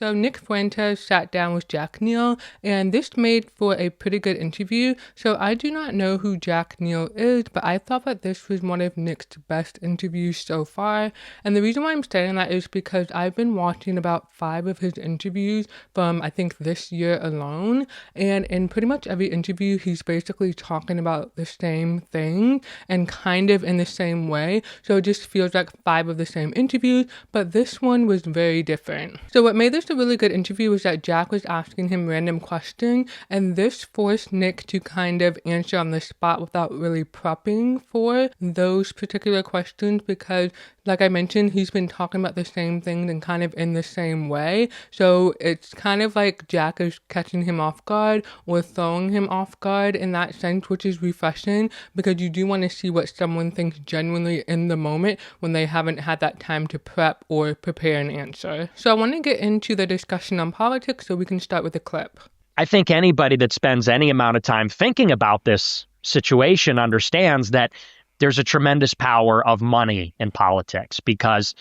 So Nick Fuentes sat down with Jack Neel, and this made for a pretty good interview. So I do not know who Jack Neel is, but I thought that this was one of Nick's best interviews so far. And the reason why I'm saying that is because I've been watching about 5 of his interviews from, I think, this year alone. And in pretty much every interview, he's basically talking about the same thing and kind of in the same way. So it just feels like 5 of the same interviews, but this one was very different. So what made this a really good interview was that Jack was asking him random questions, and this forced Nick to kind of answer on the spot without really prepping for those particular questions because, like I mentioned, he's been talking about the same things and kind of in the same way. So it's kind of like Jack is catching him off guard or throwing him off guard in that sense, which is refreshing because you do want to see what someone thinks genuinely in the moment when they haven't had that time to prep or prepare an answer. So I want to get into the discussion on politics, so we can start with a clip. I think anybody that spends any amount of time thinking about this situation understands that there's a tremendous power of money in politics because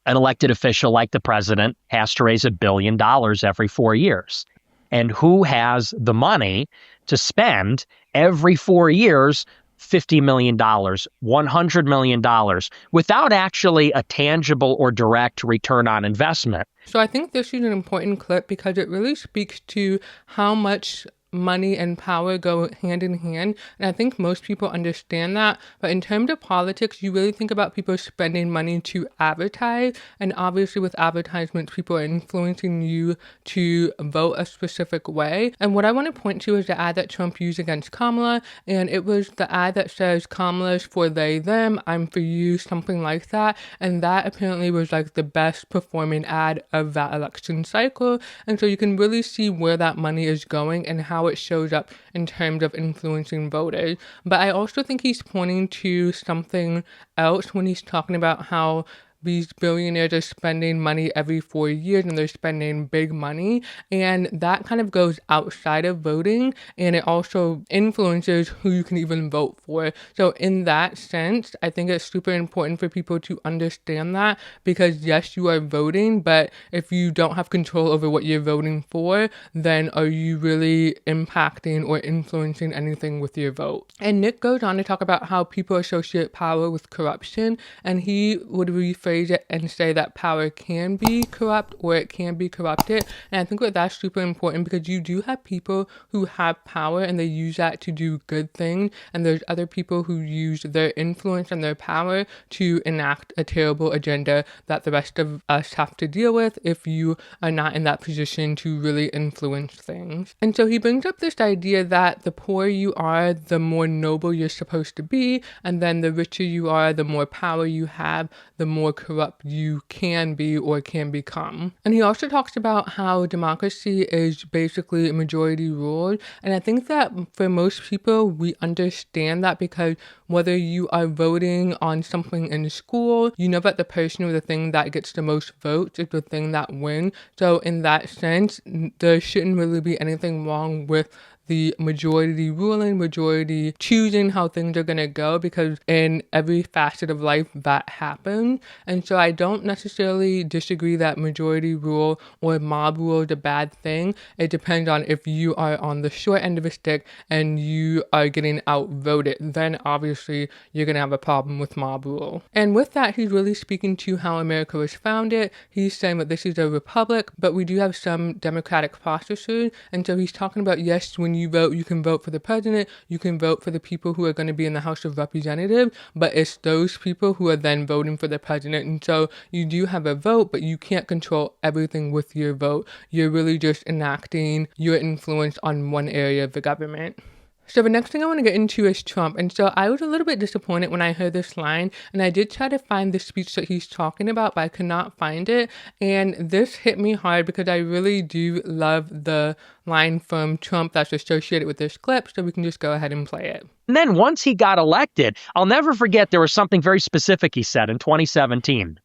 an elected official like the president has to raise $1 billion every 4 years. And who has the money to spend every 4 years $50 million, $100 million without actually a tangible or direct return on investment? So I think this is an important clip because it really speaks to how much money and power go hand in hand, and I think most people understand that. But in terms of politics, you really think about people spending money to advertise, and obviously with advertisements, people are influencing you to vote a specific way. And what I want to point to is the ad that Trump used against Kamala, and it was the ad that says Kamala's for they, them, I'm for you, something like that. And that apparently was like the best performing ad of that election cycle. And so you can really see where that money is going and how it shows up in terms of influencing voters. But I also think he's pointing to something else when he's talking about how these billionaires are spending money every 4 years and they're spending big money, and that kind of goes outside of voting, and it also influences who you can even vote for. So in that sense, I think it's super important for people to understand that, because yes, you are voting, but if you don't have control over what you're voting for, then are you really impacting or influencing anything with your vote? And Nick goes on to talk about how people associate power with corruption, and he would rephrase it and say that power can be corrupt or it can be corrupted. And I think that that's super important because you do have people who have power and they use that to do good things, and there's other people who use their influence and their power to enact a terrible agenda that the rest of us have to deal with if you are not in that position to really influence things. And so he brings up this idea that the poorer you are, the more noble you're supposed to be, and then the richer you are, the more power you have, the more corrupt you can be or can become. And he also talks about how democracy is basically a majority rule. And I think that for most people, we understand that because whether you are voting on something in school, you know that the person or the thing that gets the most votes is the thing that wins. So in that sense, there shouldn't really be anything wrong with the majority ruling, majority choosing how things are going to go, because in every facet of life that happens. And so I don't necessarily disagree that majority rule or mob rule is a bad thing. It depends on if you are on the short end of a stick and you are getting outvoted, then obviously you're going to have a problem with mob rule. And with that, he's really speaking to how America was founded. He's saying that this is a republic, but we do have some democratic processes. And so he's talking about, yes, when you vote, you can vote for the president, you can vote for the people who are going to be in the House of Representatives, but it's those people who are then voting for the president. And so you do have a vote, but you can't control everything with your vote. You're really just enacting your influence on one area of the government. So the next thing I want to get into is Trump. And so I was a little bit disappointed when I heard this line, and I did try to find the speech that he's talking about, but I could not find it. And this hit me hard because I really do love the line from Trump that's associated with this clip, so we can just go ahead and play it. And then once he got elected, I'll never forget there was something very specific he said in 2017.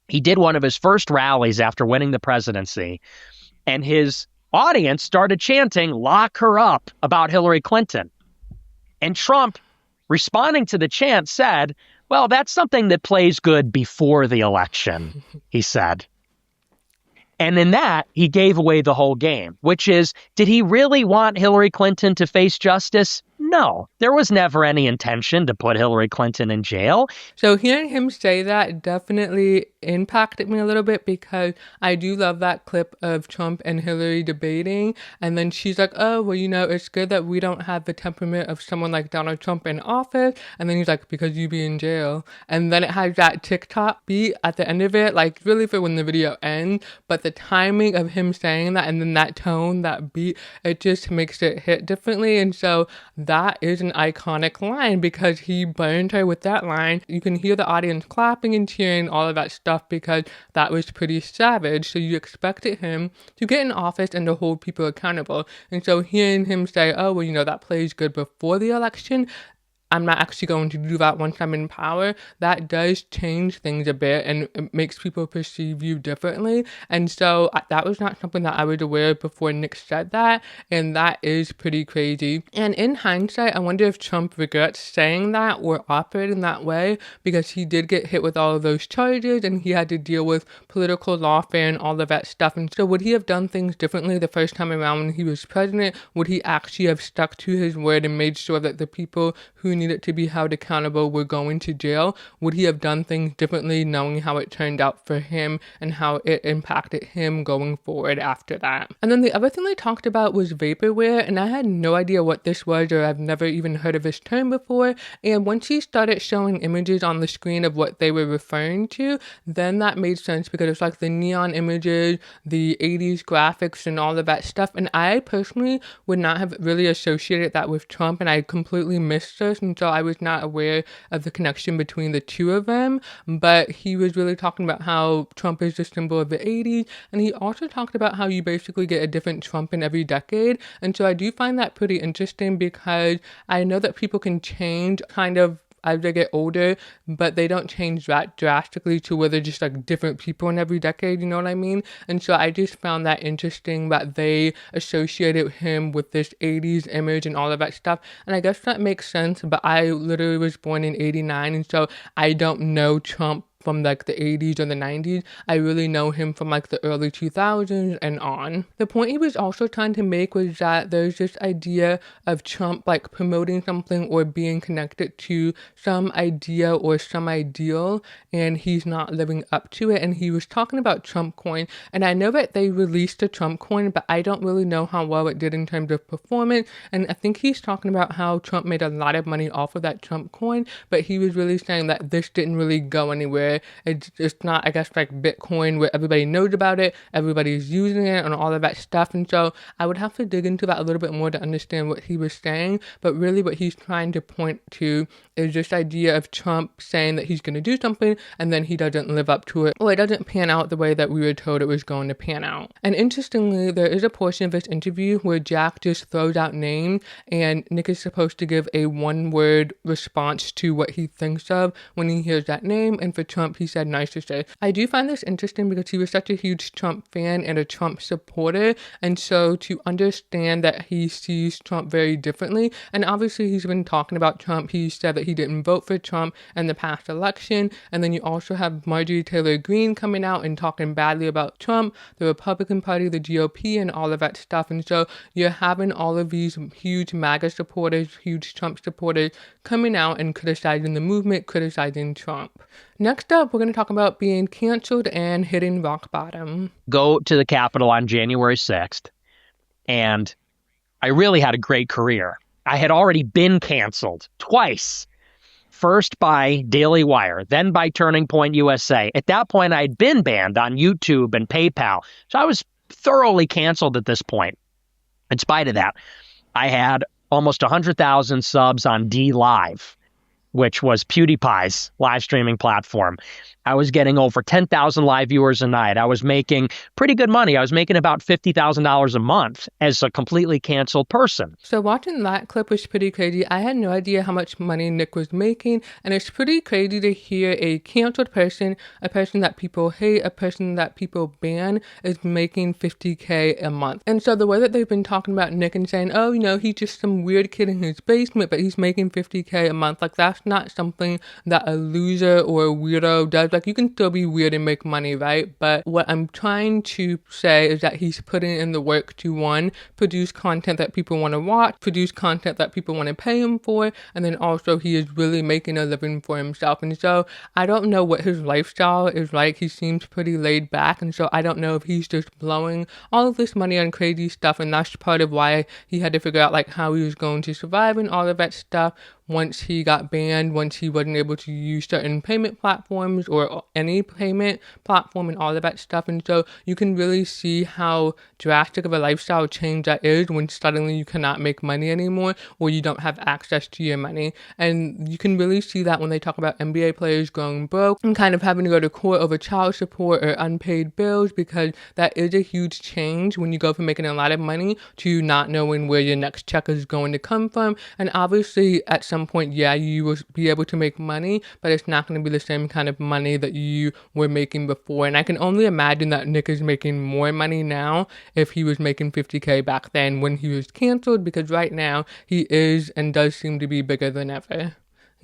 He did one of his first rallies after winning the presidency, and his audience started chanting, "Lock her up," about Hillary Clinton. And Trump, responding to the chant, said, "Well, that's something that plays good before the election," he said. And in that, he gave away the whole game, which is, did he really want Hillary Clinton to face justice? No, there was never any intention to put Hillary Clinton in jail. So hearing him say that definitely impacted me a little bit, because I do love that clip of Trump and Hillary debating. And then she's like, oh, well, it's good that we don't have the temperament of someone like Donald Trump in office. And then he's like, because you be in jail. And then it has that TikTok beat at the end of it, like really for when the video ends. But the timing of him saying that and then that tone, that beat, it just makes it hit differently. And so that is an iconic line, because he burned her with that line. You can hear the audience clapping and cheering, all of that stuff, because that was pretty savage. So you expected him to get in office and to hold people accountable. And so hearing him say, oh, well, that plays good before the election, I'm not actually going to do that once I'm in power, that does change things a bit, and it makes people perceive you differently. And so that was not something that I was aware of before Nick said that, and that is pretty crazy. And in hindsight, I wonder if Trump regrets saying that or operating that way, because he did get hit with all of those charges and he had to deal with political lawfare and all of that stuff. And so would he have done things differently the first time around when he was president? Would he actually have stuck to his word and made sure that the people who needed to be held accountable were going to jail? Would he have done things differently, knowing how it turned out for him and how it impacted him going forward after that? And then the other thing they talked about was vaporware, and I had no idea what this was, or I've never even heard of this term before. And once he started showing images on the screen of what they were referring to, then that made sense, because it's like the neon images, the 80s graphics and all of that stuff. And I personally would not have really associated that with Trump, and I completely missed this. And so I was not aware of the connection between the two of them, but he was really talking about how Trump is the symbol of the 80s, and he also talked about how you basically get a different Trump in every decade. And so I do find that pretty interesting, because I know that people can change kind of as they get older, but they don't change that drastically to where they're just like different people in every decade, you know what I mean? And so I just found that interesting that they associated him with this 80s image and all of that stuff. And I guess that makes sense, but I literally was born in 89, and so I don't know Trump from like the 80s or the 90s. I really know him from like the early 2000s and on. The point he was also trying to make was that there's this idea of Trump like promoting something or being connected to some idea or some ideal, and he's not living up to it. And he was talking about Trump coin, and I know that they released a Trump coin, but I don't really know how well it did in terms of performance. And I think he's talking about how Trump made a lot of money off of that Trump coin, but he was really saying that this didn't really go anywhere. It's not, I guess, like Bitcoin where everybody knows about it, everybody's using it and all of that stuff. And so I would have to dig into that a little bit more to understand what he was saying. But really what he's trying to point to is this idea of Trump saying that he's going to do something and then he doesn't live up to it, or it doesn't pan out the way that we were told it was going to pan out. And interestingly, there is a portion of this interview where Jack just throws out names, and Nick is supposed to give a one-word response to what he thinks of when he hears that name. And for Trump, he said nice to say. I do find this interesting because he was such a huge Trump fan and a Trump supporter, and so to understand that he sees Trump very differently, and obviously he's been talking about Trump. He said that he didn't vote for Trump in the past election, and then you also have Marjorie Taylor Greene coming out and talking badly about Trump, the Republican Party, the GOP, and all of that stuff. And so you're having all of these huge MAGA supporters, huge Trump supporters coming out and criticizing the movement, criticizing Trump. Next up, we're going to talk about being canceled and hitting rock bottom. Go to the Capitol on January 6th, and I really had a great career. I had already been canceled twice. First by Daily Wire, then by Turning Point USA. At that point, I had been banned on YouTube and PayPal, so I was thoroughly canceled at this point. In spite of that, I had almost 100,000 subs on D Live, which was PewDiePie's live streaming platform. I was getting over 10,000 live viewers a night. I was making pretty good money. I was making about $50,000 a month as a completely canceled person. So watching that clip was pretty crazy. I had no idea how much money Nick was making, and it's pretty crazy to hear a canceled person, a person that people hate, a person that people ban, is making $50K a month. And so the way that they've been talking about Nick and saying, oh, he's just some weird kid in his basement, but he's making $50K a month, like that's that's not something that a loser or a weirdo does. Like, you can still be weird and make money, right? But what I'm trying to say is that he's putting in the work to, one, produce content that people want to watch, produce content that people want to pay him for, and then also he is really making a living for himself. And so I don't know what his lifestyle is like. He seems pretty laid back, and so I don't know if he's just blowing all of this money on crazy stuff, and that's part of why he had to figure out like how he was going to survive and all of that stuff once he got banned, once he wasn't able to use certain payment platforms or any payment platform and all of that stuff. And so you can really see how drastic of a lifestyle change that is when suddenly you cannot make money anymore, or you don't have access to your money. And you can really see that when they talk about NBA players going broke and kind of having to go to court over child support or unpaid bills, because that is a huge change when you go from making a lot of money to not knowing where your next check is going to come from. And obviously at some point, yeah, you will be able to make money, but it's not going to be the same kind of money that you were making before. And I can only imagine that Nick is making more money now if he was making $50K back then when he was canceled, because right now he is and does seem to be bigger than ever.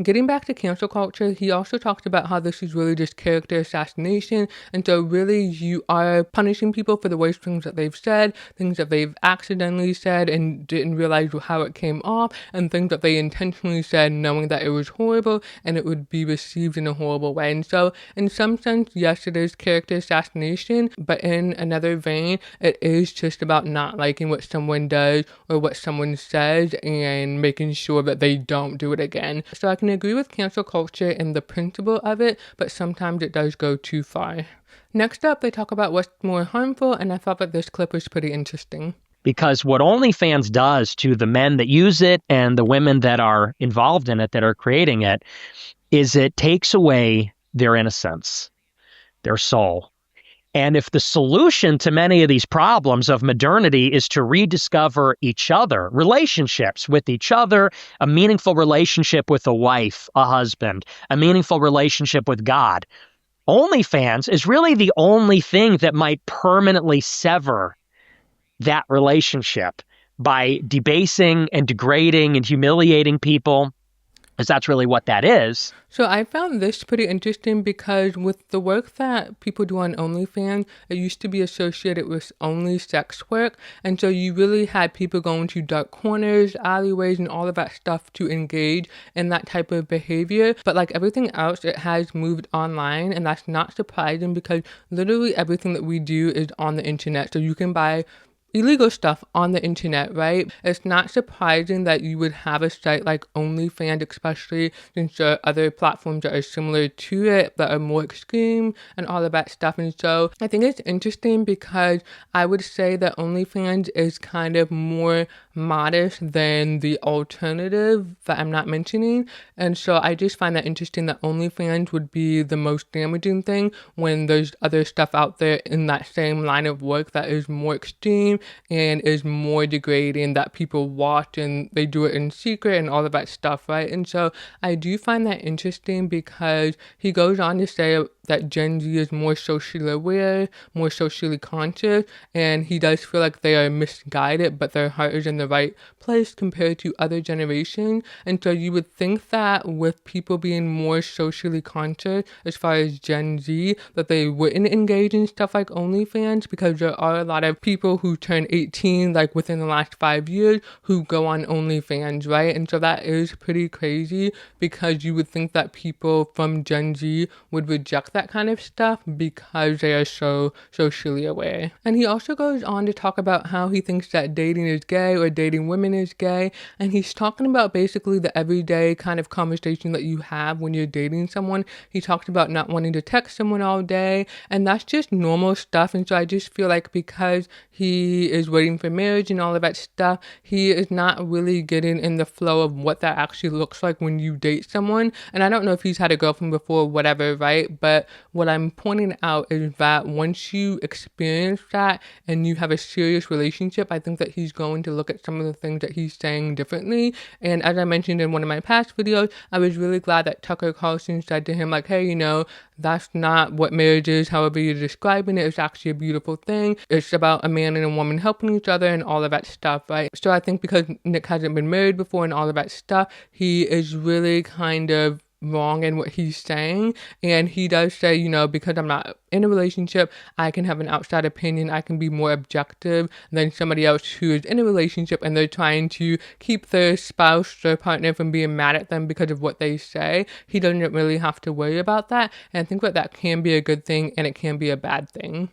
Getting back to cancel culture, he also talked about how this is really just character assassination. And so really you are punishing people for the worst things that they've said, things that they've accidentally said and didn't realize how it came off, and things that they intentionally said knowing that it was horrible and it would be received in a horrible way. And so in some sense, yes, it is character assassination, but in another vein, it is just about not liking what someone does or what someone says and making sure that they don't do it again. So I can agree with cancel culture and the principle of it, but sometimes it does go too far. Next up, they talk about what's more harmful, and I thought that this clip was pretty interesting. Because what OnlyFans does to the men that use it and the women that are involved in it, that are creating it, is it takes away their innocence, their soul. And if the solution to many of these problems of modernity is to rediscover each other, relationships with each other, a meaningful relationship with a wife, a husband, a meaningful relationship with God, OnlyFans is really the only thing that might permanently sever that relationship by debasing and degrading and humiliating people, because that's really what that is. So I found this pretty interesting because with the work that people do on OnlyFans, it used to be associated with only sex work. And so you really had people going to dark corners, alleyways, and all of that stuff to engage in that type of behavior. But like everything else, it has moved online, and that's not surprising because literally everything that we do is on the internet. So you can buy illegal stuff on the internet, right? It's not surprising that you would have a site like OnlyFans, especially since there are other platforms that are similar to it that are more extreme and all of that stuff. And so I think it's interesting because I would say that OnlyFans is kind of more modest than the alternative that I'm not mentioning. And so I just find that interesting that OnlyFans would be the most damaging thing when there's other stuff out there in that same line of work that is more extreme and is more degrading, that people watch and they do it in secret and all of that stuff, right? And so I do find that interesting because he goes on to say that Gen Z is more socially aware, more socially conscious, and he does feel like they are misguided, but their heart is in the right place compared to other generations. And so you would think that with people being more socially conscious as far as Gen Z, that they wouldn't engage in stuff like OnlyFans, because there are a lot of people who turn 18 like within the last 5 years who go on OnlyFans, right? And so that is pretty crazy because you would think that people from Gen Z would reject that kind of stuff because they are so socially aware. And he also goes on to talk about how he thinks that dating is gay or dating women is gay, and he's talking about basically the everyday kind of conversation that you have when you're dating someone. He talks about not wanting to text someone all day, and that's just normal stuff. And so I just feel like because he is waiting for marriage and all of that stuff, he is not really getting in the flow of what that actually looks like when you date someone. And I don't know if he's had a girlfriend before or whatever, right? But what I'm pointing out is that once you experience that and you have a serious relationship, I think that he's going to look at some of the things that he's saying differently. And as I mentioned in one of my past videos, I was really glad that Tucker Carlson said to him, like, hey, you know, that's not what marriage is, however you're describing it. It's actually a beautiful thing. It's about a man and a woman helping each other and all of that stuff, right? So I think because Nick hasn't been married before and all of that stuff, he is really kind of wrong in what he's saying. And he does say, you know, because I'm not in a relationship, I can have an outside opinion. I can be more objective than somebody else who is in a relationship and they're trying to keep their spouse, their partner from being mad at them because of what they say. He doesn't really have to worry about that. And I think that can be a good thing and it can be a bad thing.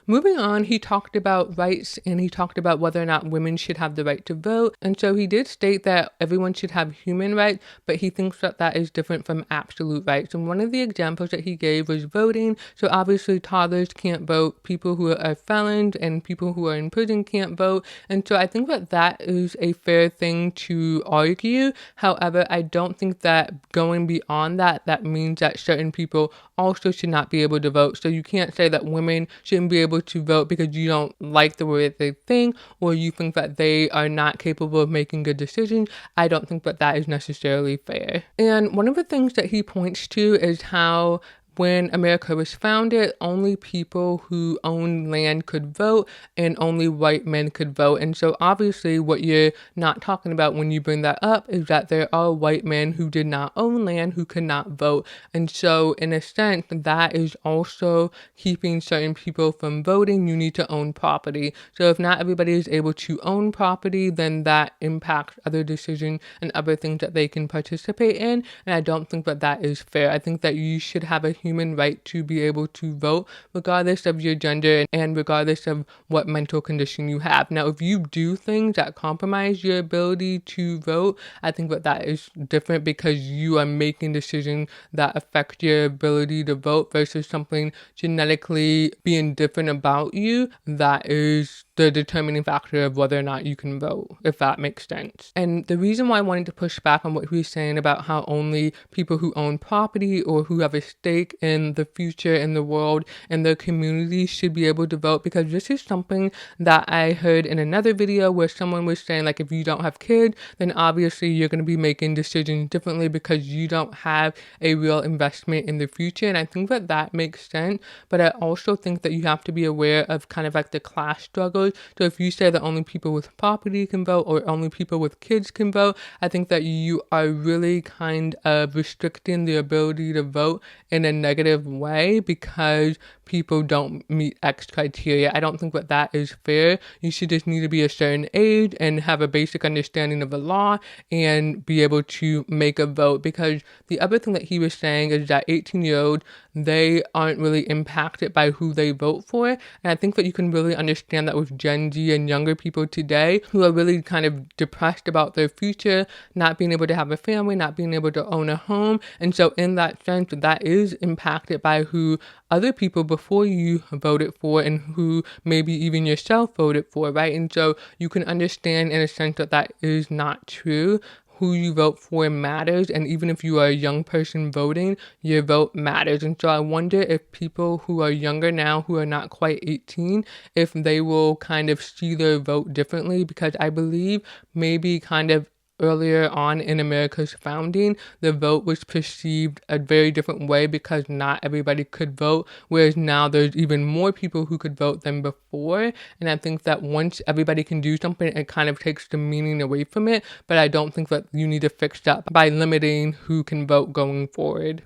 Moving on, he talked about rights and he talked about whether or not women should have the right to vote. And so he did state that everyone should have human rights, but he thinks that that is different from absolute rights. And one of the examples that he gave was voting. So obviously toddlers can't vote, people who are felons and people who are in prison can't vote. And so I think that that is a fair thing to argue. However, I don't think that going beyond that, that means that certain people also should not be able to vote. So you can't say that women shouldn't be able to vote because you don't like the way they think or you think that they are not capable of making good decisions. I don't think that that is necessarily fair. And one of the things that he points to is how when America was founded, only people who owned land could vote and only white men could vote. And so obviously what you're not talking about when you bring that up is that there are white men who did not own land who could not vote. And so in a sense, that is also keeping certain people from voting. You need to own property. So if not everybody is able to own property, then that impacts other decisions and other things that they can participate in. And I don't think that that is fair. I think that you should have a human right to be able to vote regardless of your gender and regardless of what mental condition you have. Now, if you do things that compromise your ability to vote, I think that that is different because you are making decisions that affect your ability to vote versus something genetically being different about you that is the determining factor of whether or not you can vote, if that makes sense. And the reason why I wanted to push back on what he was saying about how only people who own property or who have a stake in the future in the world and their community should be able to vote, because this is something that I heard in another video where someone was saying, like, if you don't have kids, then obviously you're going to be making decisions differently because you don't have a real investment in the future. And I think that that makes sense, but I also think that you have to be aware of kind of like the class struggles. So if you say that only people with property can vote or only people with kids can vote, I think that you are really kind of restricting the ability to vote in a negative way because people don't meet X criteria. I don't think that that is fair. You should just need to be a certain age and have a basic understanding of the law and be able to make a vote, because the other thing that he was saying is that 18-year-olds, they aren't really impacted by who they vote for. And I think that you can really understand that with Gen Z and younger people today who are really kind of depressed about their future, not being able to have a family, not being able to own a home. And so in that sense, that is impacted by who other people before you voted for and who maybe even yourself voted for, right? And so you can understand in a sense that that is not true. Who you vote for matters, and even if you are a young person voting, your vote matters. And so I wonder if people who are younger now, who are not quite 18, if they will kind of see their vote differently, because I believe maybe kind of earlier on in America's founding, the vote was perceived a very different way because not everybody could vote, whereas now there's even more people who could vote than before. And I think that once everybody can do something, it kind of takes the meaning away from it. But I don't think that you need to fix that by limiting who can vote going forward.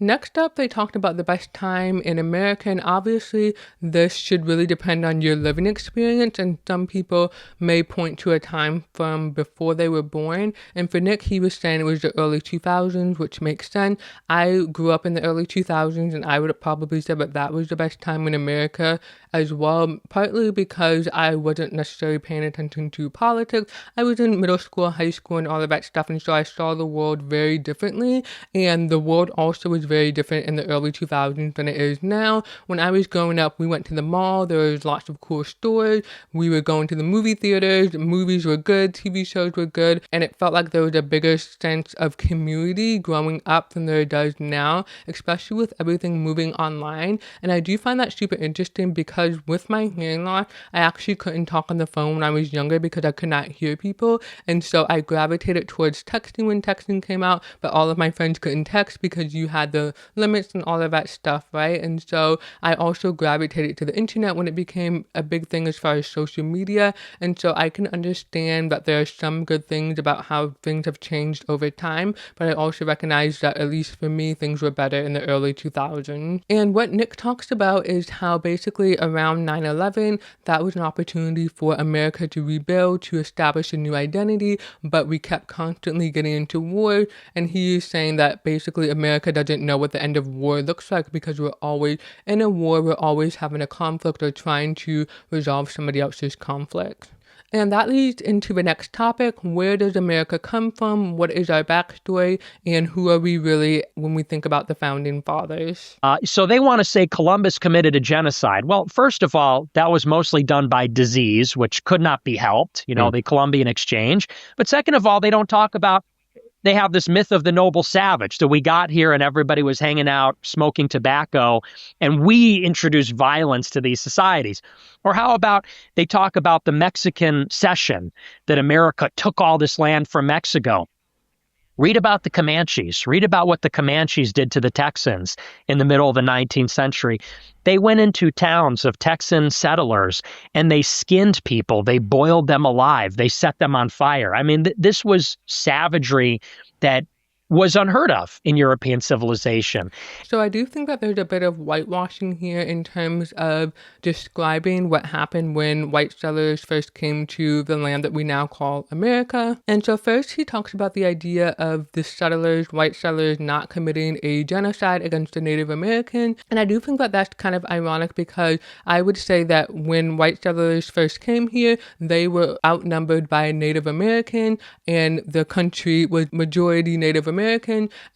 Next up, they talked about the best time in America, and obviously this should really depend on your living experience, and some people may point to a time from before they were born. And for Nick, he was saying it was the early 2000s, which makes sense. I grew up in the early 2000s, and I would have probably said that was the best time in America as well, partly because I wasn't necessarily paying attention to politics. I was in middle school, high school, and all of that stuff, and so I saw the world very differently, and the world also was very different in the early 2000s than it is now. When I was growing up, we went to the mall. There was lots of cool stores. We were going to the movie theaters. Movies were good. TV shows were good. And it felt like there was a bigger sense of community growing up than there does now, especially with everything moving online. And I do find that super interesting because with my hearing loss, I actually couldn't talk on the phone when I was younger because I could not hear people. And so I gravitated towards texting when texting came out, but all of my friends couldn't text because you had the limits and all of that stuff, right? And so I also gravitated to the internet when it became a big thing as far as social media. And so I can understand that there are some good things about how things have changed over time, but I also recognize that at least for me, things were better in the early 2000s. And what Nick talks about is how basically around 9/11, that was an opportunity for America to rebuild, to establish a new identity, but we kept constantly getting into war. And he is saying that basically America doesn't know what the end of war looks like because we're always in a war, we're always having a conflict or trying to resolve somebody else's conflict. And that leads into the next topic. Where does America come from? What is our backstory? And who are we really when we think about the founding fathers? So they want to say Columbus committed a genocide. Well, first of all, that was mostly done by disease, which could not be helped, the Columbian Exchange. But second of all, they don't talk about, they have this myth of the noble savage that we got here and everybody was hanging out, smoking tobacco, and we introduced violence to these societies. Or how about they talk about the Mexican cession, that America took all this land from Mexico. Read about the Comanches. Read about what the Comanches did to the Texans in the middle of the 19th century. They went into towns of Texan settlers and they skinned people. They boiled them alive. They set them on fire. I mean, this was savagery that was unheard of in European civilization. So I do think that there's a bit of whitewashing here in terms of describing what happened when white settlers first came to the land that we now call America. And so first he talks about the idea of the settlers, white settlers, not committing a genocide against the Native American. And I do think that that's kind of ironic because I would say that when white settlers first came here, they were outnumbered by Native American and the country was majority Native American,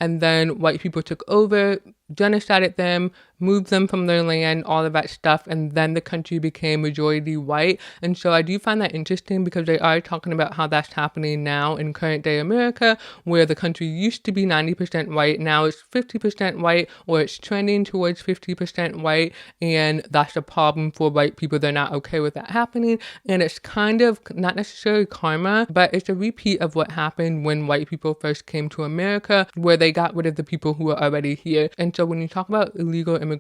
and then white people took over, genocided them, moved them from their land, all of that stuff, and then the country became majority white. And so I do find that interesting because they are talking about how that's happening now in current day America, where the country used to be 90% white, now it's 50% white, or it's trending towards 50% white, and that's a problem for white people. They're not okay with that happening, and it's kind of not necessarily karma, but it's a repeat of what happened when white people first came to America, where they got rid of the people who were already here. And so when you talk about illegal immigration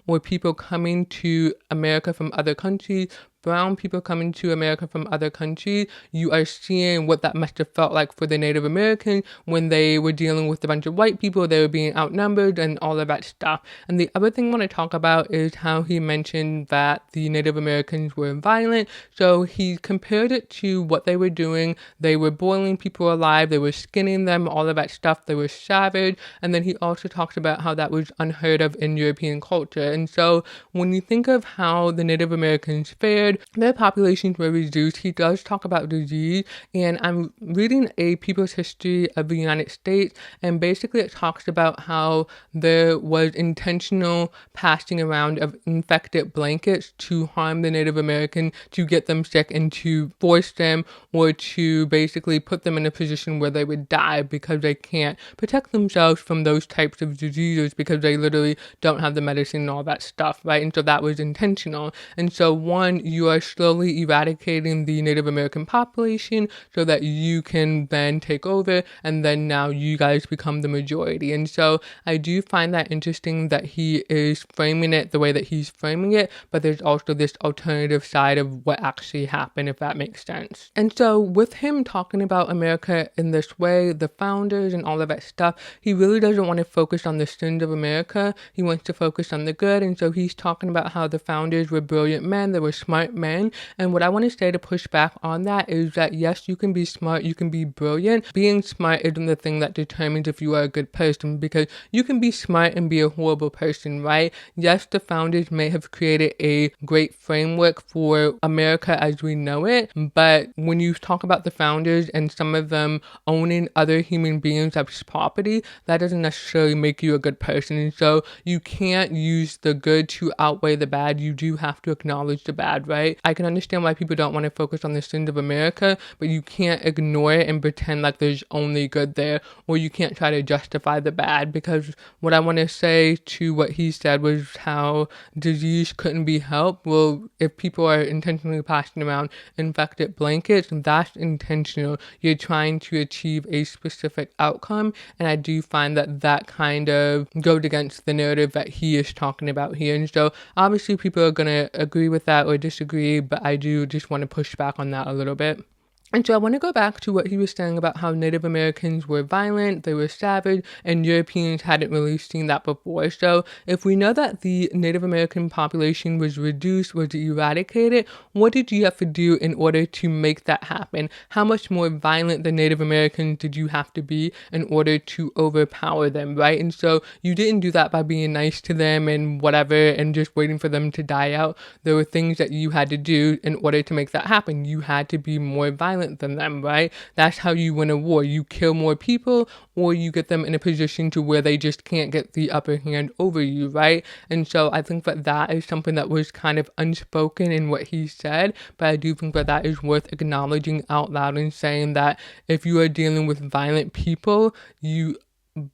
or people coming to America from other countries, brown people coming to America from other countries, you are seeing what that must have felt like for the Native Americans when they were dealing with a bunch of white people. They were being outnumbered and all of that stuff. And the other thing I want to talk about is how he mentioned that the Native Americans were violent. So he compared it to what they were doing. They were boiling people alive. They were skinning them, all of that stuff. They were savage. And then he also talks about how that was unheard of in European culture. And so when you think of how the Native Americans fared, their populations were reduced. He does talk about disease, and I'm reading a People's History of the United States, and basically it talks about how there was intentional passing around of infected blankets to harm the Native American, to get them sick and to force them or to basically put them in a position where they would die because they can't protect themselves from those types of diseases because they literally don't have the medicine and all that stuff, right? And so that was intentional. And so one, you are slowly eradicating the Native American population so that you can then take over, and then now you guys become the majority. And so I do find that interesting that he is framing it the way that he's framing it, but there's also this alternative side of what actually happened, if that makes sense. And so with him talking about America in this way, the founders and all of that stuff, he really doesn't want to focus on the sins of America. He wants to focus on the good. And so he's talking about how the founders were brilliant men, they were smart smart men. And what I want to say to push back on that is that yes, you can be smart, you can be brilliant. Being smart isn't the thing that determines if you are a good person, because you can be smart and be a horrible person, right? Yes, the founders may have created a great framework for America as we know it, but when you talk about the founders and some of them owning other human beings as property, that doesn't necessarily make you a good person. And so you can't use the good to outweigh the bad. You do have to acknowledge the bad, right? I can understand why people don't want to focus on the sins of America, but you can't ignore it and pretend like there's only good there, or you can't try to justify the bad, because what I want to say to what he said was how disease couldn't be helped. Well, if people are intentionally passing around infected blankets, that's intentional. You're trying to achieve a specific outcome, and I do find that that kind of goes against the narrative that he is talking about here. And so obviously people are going to agree with that or disagree, but I do just want to push back on that a little bit. And so I want to go back to what he was saying about how Native Americans were violent, they were savage, and Europeans hadn't really seen that before. So if we know that the Native American population was reduced, was eradicated, what did you have to do in order to make that happen? How much more violent than Native Americans did you have to be in order to overpower them, right? And so you didn't do that by being nice to them and whatever and just waiting for them to die out. There were things that you had to do in order to make that happen. You had to be more violent than them, right? That's how you win a war. You kill more people, or you get them in a position to where they just can't get the upper hand over you, right? And so I think that that is something that was kind of unspoken in what he said, but I do think that that is worth acknowledging out loud and saying that if you are dealing with violent people, you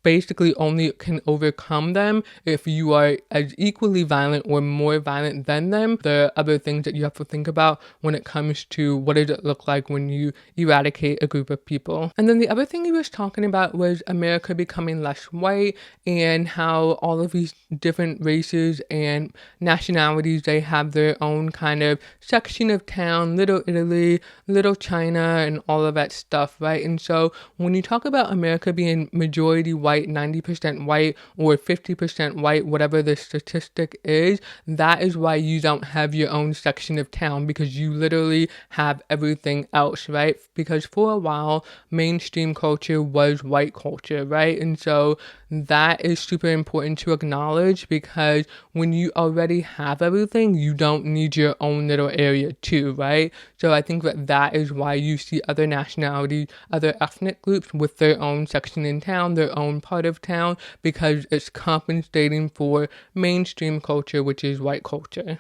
basically only can overcome them if you are as equally violent or more violent than them. There are other things that you have to think about when it comes to what does it look like when you eradicate a group of people. And then the other thing he was talking about was America becoming less white and how all of these different races and nationalities, they have their own kind of section of town, Little Italy, Little China, and all of that stuff, right? And so when you talk about America being majority white, 90% white, or 50% white, whatever the statistic is, that is why you don't have your own section of town, because you literally have everything else, right? Because for a while, mainstream culture was white culture, right? And so that is super important to acknowledge, because when you already have everything, you don't need your own little area too, right? So I think that that is why you see other nationalities, other ethnic groups with their own section in town, their own part of town, because it's compensating for mainstream culture, which is white culture.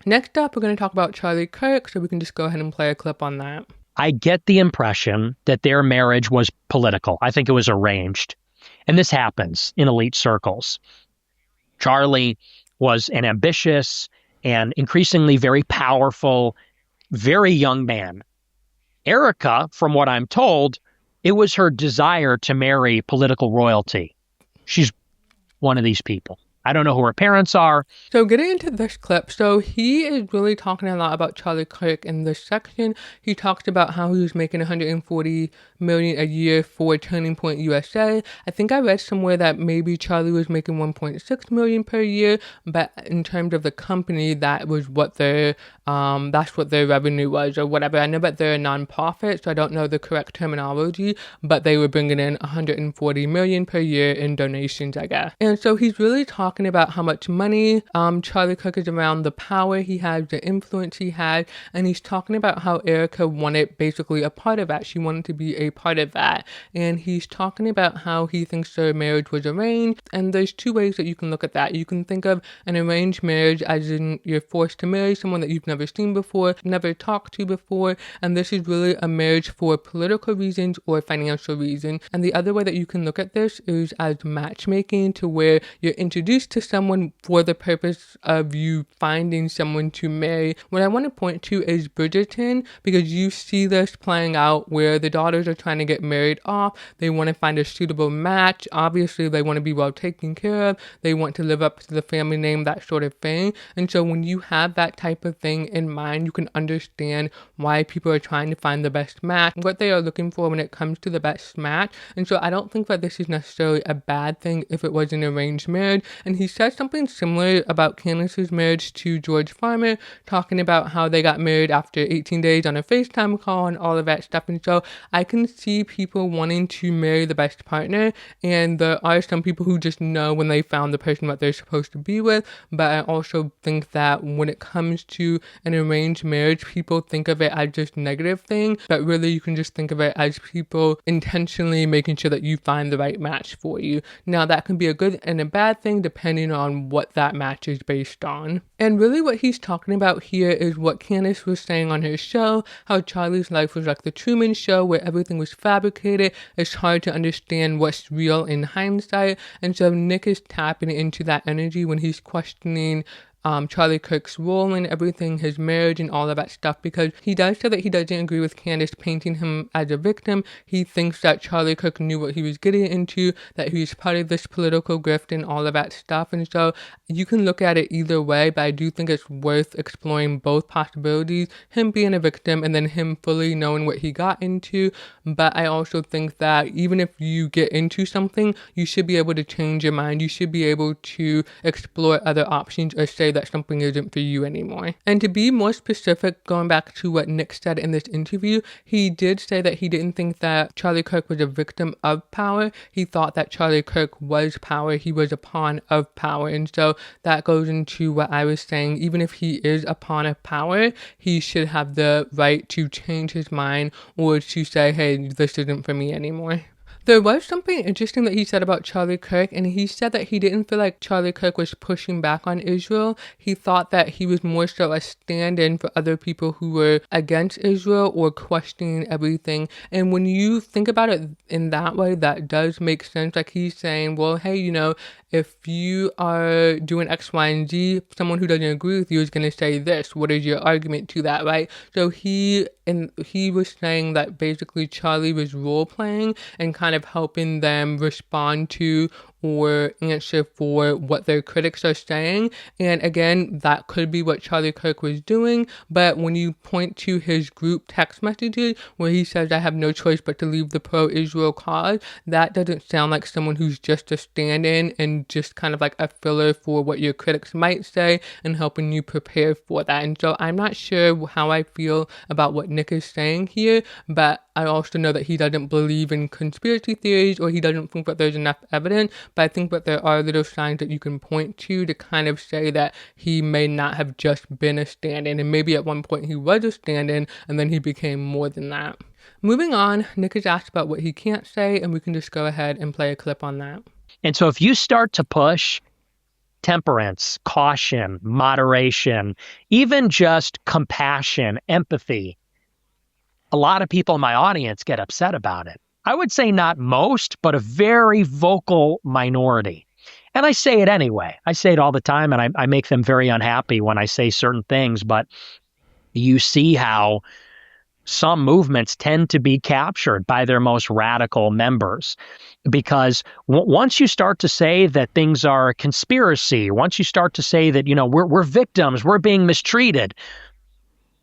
Next up, we're going to talk about Charlie Kirk, so we can just go ahead and play a clip on that. I get the impression that their marriage was political. I think it was arranged. And this happens in elite circles. Charlie was an ambitious and increasingly very powerful, very young man. Erica, from what I'm told, it was her desire to marry political royalty. She's one of these people. I don't know who her parents are. So getting into this clip, so he is really talking a lot about Charlie Kirk in this section. He talks about how he was making $140 million a year for Turning Point USA. I think I read somewhere that maybe Charlie was making $1.6 million per year, but in terms of the company, that was what their that's what their revenue was or whatever. I know that they're a nonprofit, so I don't know the correct terminology, but they were bringing in $140 million per year in donations, I guess. And so he's really talking about how much money Charlie Kirk is around, the power he has, the influence he has, and he's talking about how Erica wanted basically a part of that. She wanted to be a part of that, and he's talking about how he thinks their marriage was arranged, and there's two ways that you can look at that. You can think of an arranged marriage as in you're forced to marry someone that you've never seen before, never talked to before, and this is really a marriage for political reasons or financial reasons. And the other way that you can look at this is as matchmaking, to where you're introduced to someone for the purpose of you finding someone to marry. What I want to point to is Bridgerton, because you see this playing out where the daughters are trying to get married off. They want to find a suitable match. Obviously, they want to be well taken care of. They want to live up to the family name, that sort of thing. And so when you have that type of thing in mind, you can understand why people are trying to find the best match, what they are looking for when it comes to the best match. And so I don't think that this is necessarily a bad thing if it was an arranged marriage. And he said something similar about Candace's marriage to George Farmer, talking about how they got married after 18 days on a FaceTime call and all of that stuff. And so I can see people wanting to marry the best partner, and there are some people who just know when they found the person that they're supposed to be with. But I also think that when it comes to an arranged marriage, people think of it as just negative thing, but really you can just think of it as people intentionally making sure that you find the right match for you. Now that can be a good and a bad thing depending on what that match is based on. And really what he's talking about here is what Candace was saying on her show, how Charlie's life was like the Truman Show where everything was fabricated. It's hard to understand what's real in hindsight. And so Nick is tapping into that energy when he's questioning Charlie Kirk's role in everything, his marriage and all of that stuff, because he does say that he doesn't agree with Candace painting him as a victim. He thinks that Charlie Kirk knew what he was getting into, that he was part of this political grift and all of that stuff. And so you can look at it either way, but I do think it's worth exploring both possibilities, him being a victim and then him fully knowing what he got into. But I also think that even if you get into something, you should be able to change your mind. You should be able to explore other options or say that something isn't for you anymore. And to be more specific, going back to what Nick said in this interview, he did say that he didn't think that Charlie Kirk was a victim of power. He thought that Charlie Kirk was power. He was a pawn of power. And so that goes into what I was saying. Even if he is a pawn of power, he should have the right to change his mind or to say, hey, this isn't for me anymore. There was something interesting that he said about Charlie Kirk, and he said that he didn't feel like Charlie Kirk was pushing back on Israel. He thought that he was more so a stand-in for other people who were against Israel or questioning everything. And when you think about it in that way, that does make sense. Like he's saying, well, hey, if you are doing X, Y, and Z, someone who doesn't agree with you is going to say this. What is your argument to that, right? So he was saying that basically Charlie was role-playing and kind of helping them respond to or answer for what their critics are saying. And again, that could be what Charlie Kirk was doing. But when you point to his group text messages where he says, I have no choice but to leave the pro-Israel cause, that doesn't sound like someone who's just a stand-in and just kind of like a filler for what your critics might say and helping you prepare for that. And so I'm not sure how I feel about what Nick is saying here, but I also know that he doesn't believe in conspiracy theories or he doesn't think that there's enough evidence, but I think that there are little signs that you can point to kind of say that he may not have just been a stand-in, and maybe at one point he was a stand-in and then he became more than that. Moving on, Nick is asked about what he can't say, and we can just go ahead and play a clip on that. And so if you start to push temperance, caution, moderation, even just compassion, empathy, a lot of people in my audience get upset about it. I would say not most, but a very vocal minority. And I say it anyway. I say it all the time, and I make them very unhappy when I say certain things. But you see how some movements tend to be captured by their most radical members. Because once you start to say that things are a conspiracy, once you start to say that, we're victims, we're being mistreated,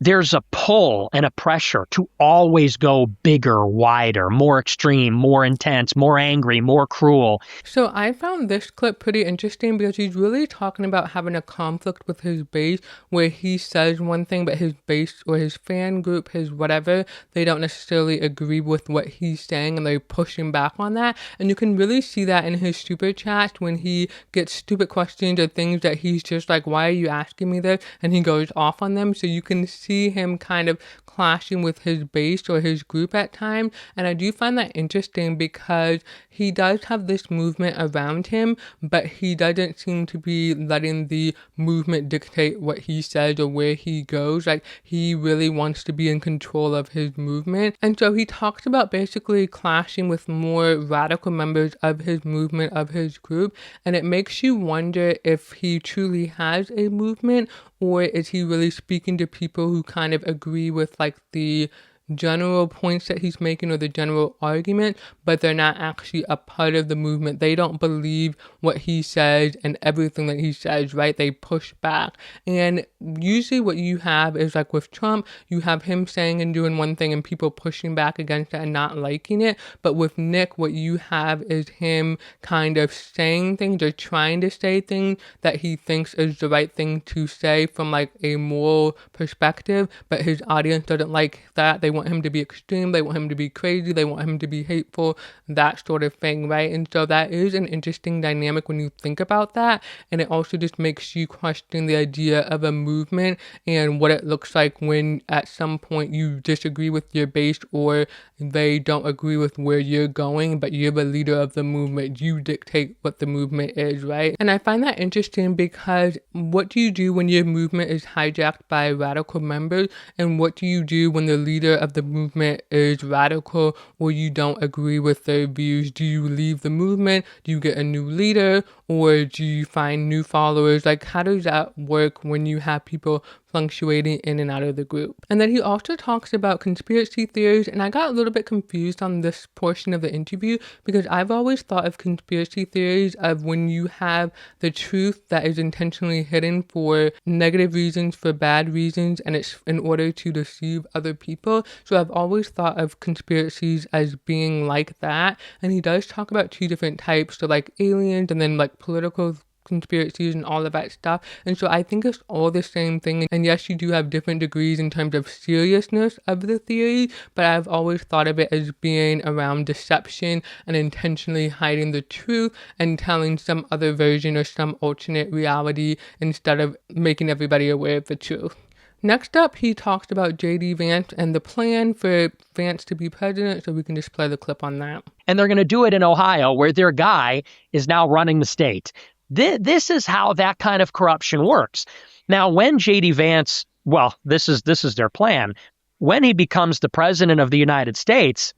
there's a pull and a pressure to always go bigger, wider, more extreme, more intense, more angry, more cruel. So I found this clip pretty interesting because he's really talking about having a conflict with his base where he says one thing, but his base or his fan group, his whatever, they don't necessarily agree with what he's saying and they're pushing back on that. And you can really see that in his super chats when he gets stupid questions or things that he's just like, why are you asking me this? And he goes off on them. So you can see him kind of clashing with his base or his group at times. And I do find that interesting because he does have this movement around him, but he doesn't seem to be letting the movement dictate what he says or where he goes. Like, he really wants to be in control of his movement. And so he talks about basically clashing with more radical members of his movement, of his group. And it makes you wonder if he truly has a movement, or is he really speaking to people who kind of agree with like the general points that he's making or the general argument, but they're not actually a part of the movement. They don't believe what he says and everything that he says, right? They push back. And usually what you have is like with Trump, you have him saying and doing one thing and people pushing back against it and not liking it. But with Nick, what you have is him kind of saying things or trying to say things that he thinks is the right thing to say from like a moral perspective, but his audience doesn't like that. They want him to be extreme, they want him to be crazy, they want him to be hateful, that sort of thing, right? And so that is an interesting dynamic when you think about that, and it also just makes you question the idea of a movement and what it looks like when at some point you disagree with your base or they don't agree with where you're going, but you're the leader of the movement. You dictate what the movement is, right? And I find that interesting because what do you do when your movement is hijacked by radical members? And what do you do when the leader of the movement is radical or you don't agree with their views? Do you leave the movement? Do you get a new leader? Or do you find new followers? Like, how does that work when you have people fluctuating in and out of the group? And then he also talks about conspiracy theories, and I got a little bit confused on this portion of the interview because I've always thought of conspiracy theories of when you have the truth that is intentionally hidden for negative reasons, for bad reasons, and it's in order to deceive other people. So I've always thought of conspiracies as being like that, and he does talk about two different types, so like aliens and then like political conspiracies and all of that stuff. And so I think it's all the same thing. And yes, you do have different degrees in terms of seriousness of the theory, but I've always thought of it as being around deception and intentionally hiding the truth and telling some other version or some alternate reality instead of making everybody aware of the truth. Next up, he talks about J.D. Vance and the plan for Vance to be president, so we can just play the clip on that. And they're going to do it in Ohio, where their guy is now running the state. This is how that kind of corruption works. Now, when J.D. Vance, well, this is their plan. When he becomes the president of the United States,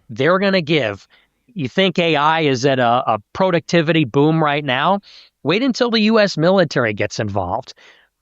they're going to give. You think AI is at a productivity boom right now? Wait until the U.S. military gets involved.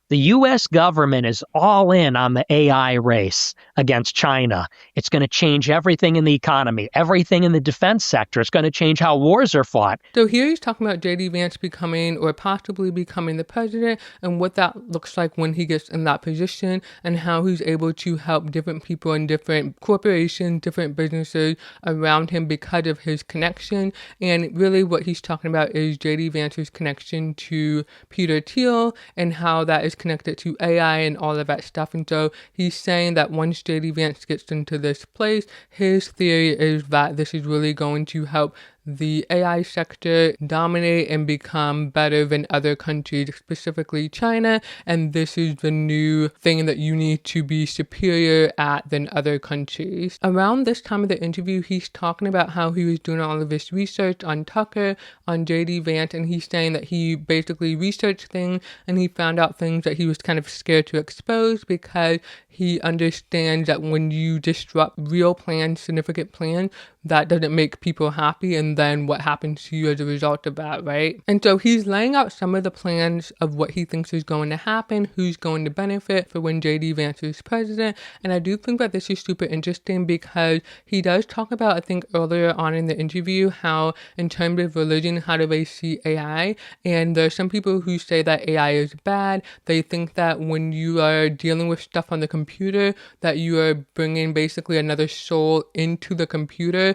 The U.S. government is all in on the AI race against China. It's going to change everything in the economy, everything in the defense sector. It's going to change how wars are fought. So here he's talking about J.D. Vance becoming or possibly becoming the president and what that looks like when he gets in that position and how he's able to help different people in different corporations, different businesses around him because of his connection. And really what he's talking about is J.D. Vance's connection to Peter Thiel and how that is connected to AI and all of that stuff. And so he's saying that once J.D. Vance gets into this place, his theory is that this is really going to help the AI sector dominate and become better than other countries, specifically China, and this is the new thing that you need to be superior at than other countries. Around this time of the interview, he's talking about how he was doing all of this research on Tucker, on J.D. Vance, and he's saying that he basically researched things and he found out things that he was kind of scared to expose because he understands that when you disrupt real plans, significant plans, that doesn't make people happy, and then what happens to you as a result of that, right? And so he's laying out some of the plans of what he thinks is going to happen, who's going to benefit for when J.D. Vance is president, and I do think that this is super interesting because he does talk about, I think earlier on in the interview, how in terms of religion, how do they see AI, and there's some people who say that AI is bad. They think that when you are dealing with stuff on the computer, that you are bringing basically another soul into the computer.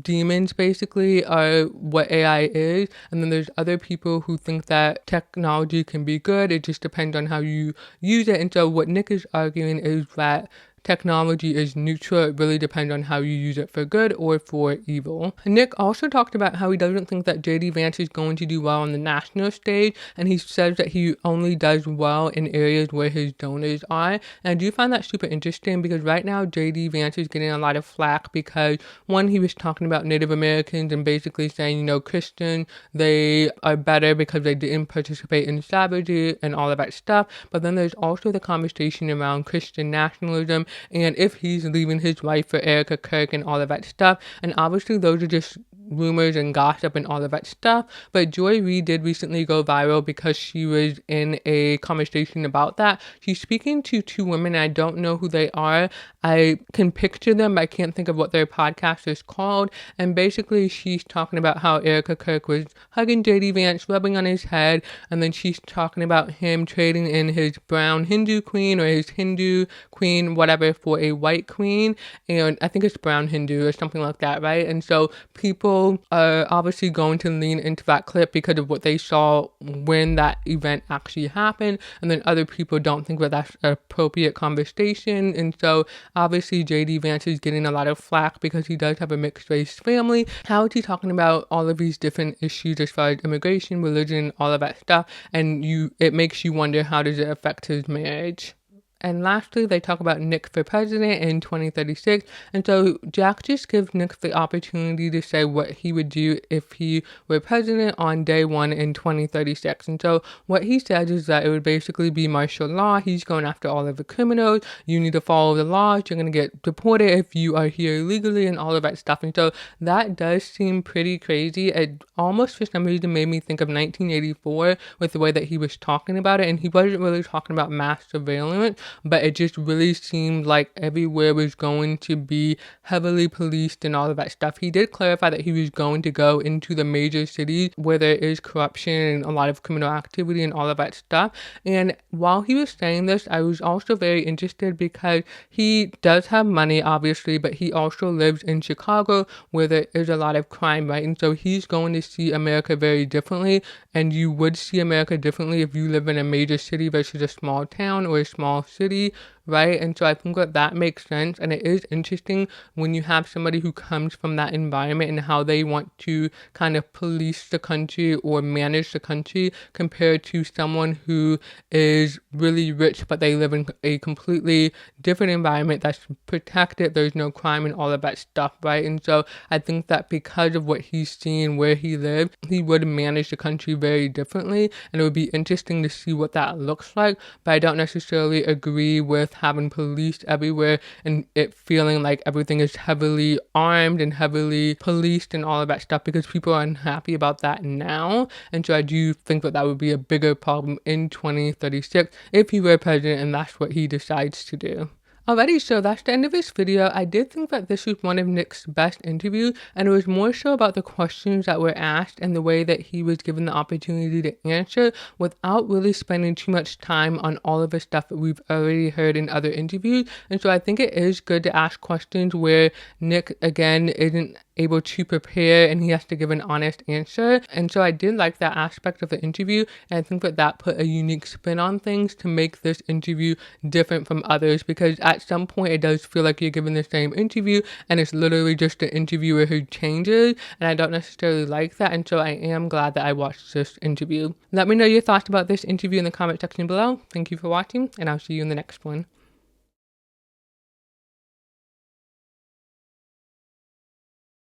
Demons basically are what AI is, and then there's other people who think that technology can be good. It just depends on how you use it. And so what Nick is arguing is that technology is neutral. It really depends on how you use it for good or for evil. Nick also talked about how he doesn't think that J.D. Vance is going to do well on the national stage, and he says that he only does well in areas where his donors are. And I do find that super interesting because right now J.D. Vance is getting a lot of flack because, one, he was talking about Native Americans and basically saying, Christian, they are better because they didn't participate in savagery and all of that stuff. But then there's also the conversation around Christian nationalism and if he's leaving his wife for Erica Kirk and all of that stuff. And obviously those are just rumors and gossip and all of that stuff. But Joy Reid did recently go viral because she was in a conversation about that. She's speaking to two women. I don't know who they are. I can picture them, but I can't think of what their podcast is called. And basically, she's talking about how Erica Kirk was hugging JD Vance, rubbing on his head, and then she's talking about him trading in his brown Hindu queen or his Hindu queen, whatever, for a white queen. And I think it's brown Hindu or something like that, right? And so people are obviously going to lean into that clip because of what they saw when that event actually happened. And then other people don't think that that's an appropriate conversation. And so obviously JD Vance is getting a lot of flack because he does have a mixed race family. How is he talking about all of these different issues as far as immigration, religion, all of that stuff? And it makes you wonder, how does it affect his marriage? And lastly, they talk about Nick for president in 2036. And so Jack just gives Nick the opportunity to say what he would do if he were president on day one in 2036. And so what he says is that it would basically be martial law. He's going after all of the criminals. You need to follow the laws. You're going to get deported if you are here illegally and all of that stuff. And so that does seem pretty crazy. It almost for some reason made me think of 1984 with the way that he was talking about it. And he wasn't really talking about mass surveillance, but it just really seemed like everywhere was going to be heavily policed and all of that stuff. He did clarify that he was going to go into the major cities where there is corruption and a lot of criminal activity and all of that stuff. And while he was saying this, I was also very interested because he does have money, obviously, but he also lives in Chicago where there is a lot of crime, right? And so he's going to see America very differently. And you would see America differently if you live in a major city versus a small town or a small city, right? And so I think that makes sense. And it is interesting when you have somebody who comes from that environment and how they want to kind of police the country or manage the country compared to someone who is really rich, but they live in a completely different environment that's protected. There's no crime and all of that stuff, right? And so I think that because of what he's seen where he lived, he would manage the country very differently. And it would be interesting to see what that looks like. But I don't necessarily agree with having police everywhere and it feeling like everything is heavily armed and heavily policed and all of that stuff, because people are unhappy about that now. And so I do think that would be a bigger problem in 2036 if he were president and that's what he decides to do. Alrighty, so that's the end of this video. I did think that this was one of Nick's best interviews, and it was more so about the questions that were asked and the way that he was given the opportunity to answer without really spending too much time on all of the stuff that we've already heard in other interviews. And so I think it is good to ask questions where Nick, again, isn't able to prepare and he has to give an honest answer. And so I did like that aspect of the interview, and I think that put a unique spin on things to make this interview different from others, because at some point it does feel like you're giving the same interview and it's literally just the interviewer who changes, and I don't necessarily like that. And so I am glad that I watched this interview. Let me know your thoughts about this interview in the comment section below. Thank you for watching, and I'll see you in the next one.